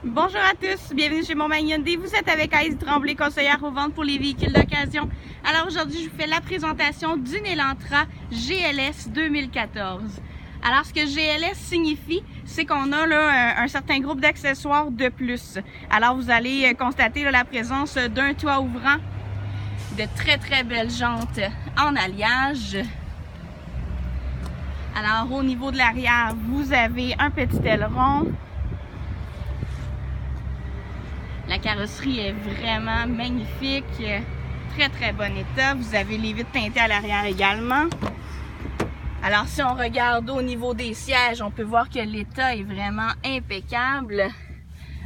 Bonjour à tous, bienvenue chez Montmagny Hyundai. Vous êtes avec Aïs Tremblay, conseillère aux ventes pour les véhicules d'occasion. Alors aujourd'hui, je vous fais la présentation d'une Elantra GLS 2014. Alors ce que GLS signifie, c'est qu'on a là un certain groupe d'accessoires de plus. Alors vous allez constater là, la présence d'un toit ouvrant, de très belles jantes en alliage. Alors au niveau de l'arrière, vous avez un petit aileron. La carrosserie est vraiment magnifique, très bon état. Vous avez les vitres teintées à l'arrière également. Alors si on regarde au niveau des sièges, on peut voir que l'état est vraiment impeccable.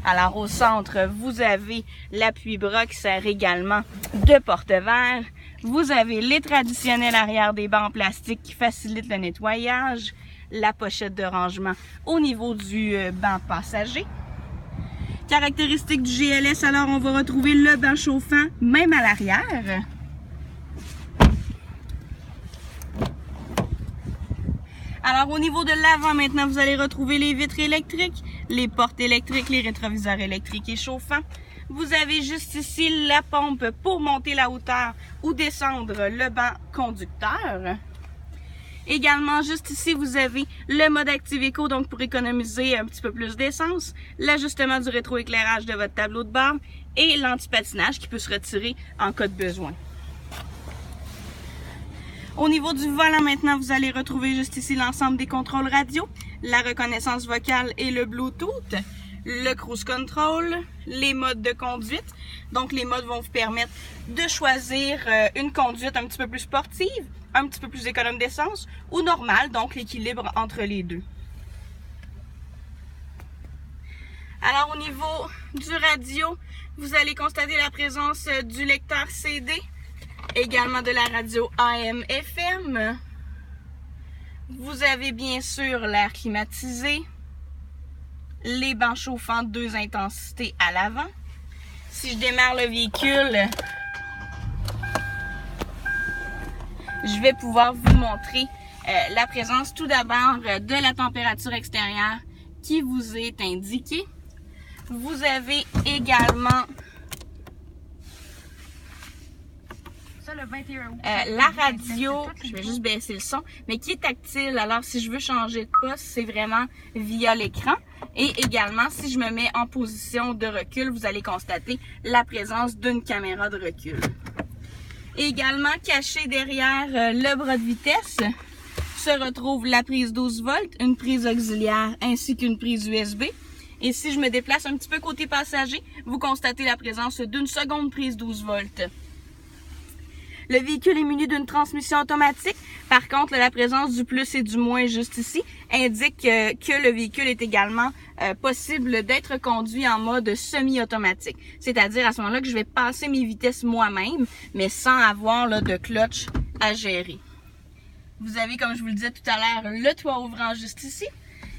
Alors au centre, vous avez l'appui-bras qui sert également de porte-verre. Vous avez les traditionnels arrière des bancs en plastique qui facilitent le nettoyage. La pochette de rangement au niveau du banc passager. Caractéristique du GLS, alors on va retrouver le banc chauffant, même à l'arrière. Alors au niveau de l'avant maintenant, vous allez retrouver les vitres électriques, les portes électriques, les rétroviseurs électriques et chauffants. Vous avez juste ici la pompe pour monter la hauteur ou descendre le banc conducteur. Également, juste ici, vous avez le mode Active Eco, donc pour économiser un petit peu plus d'essence, l'ajustement du rétroéclairage de votre tableau de bord et l'anti-patinage qui peut se retirer en cas de besoin. Au niveau du volant maintenant, vous allez retrouver juste ici l'ensemble des contrôles radio, la reconnaissance vocale et le Bluetooth, le cruise control, les modes de conduite. Donc les modes vont vous permettre de choisir une conduite un petit peu plus sportive, un petit peu plus économe d'essence ou normale, donc l'équilibre entre les deux. Alors au niveau du radio, vous allez constater la présence du lecteur CD, également de la radio AM/FM. Vous avez bien sûr l'air climatisé, les bancs chauffants 2 intensités à l'avant. Si je démarre le véhicule, je vais pouvoir vous montrer la présence tout d'abord de la température extérieure qui vous est indiquée. Vous avez également la radio, je vais juste baisser le son, mais qui est tactile. Alors si je veux changer de poste, c'est vraiment via l'écran. Et également, si je me mets en position de recul, vous allez constater la présence d'une caméra de recul. Également, caché derrière le bras de vitesse, se retrouve la prise 12 volts, une prise auxiliaire ainsi qu'une prise USB. Et si je me déplace un petit peu côté passager, vous constatez la présence d'une seconde prise 12 volts. Le véhicule est muni d'une transmission automatique. Par contre, la présence du plus et du moins juste ici indique que le véhicule est également possible d'être conduit en mode semi-automatique. C'est-à-dire à ce moment-là que je vais passer mes vitesses moi-même, mais sans avoir là, de clutch à gérer. Vous avez, comme je vous le disais tout à l'heure, le toit ouvrant juste ici.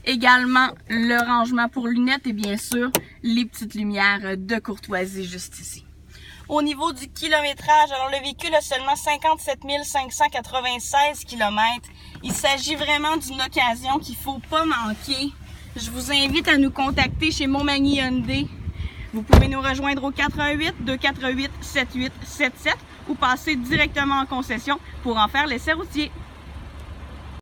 Également le rangement pour lunettes et bien sûr les petites lumières de courtoisie juste ici. Au niveau du kilométrage, alors le véhicule a seulement 57 596 km. Il s'agit vraiment d'une occasion qu'il ne faut pas manquer. Je vous invite à nous contacter chez Montmagny Hyundai. Vous pouvez nous rejoindre au 418-248-7877 ou passer directement en concession pour en faire l'essai routier.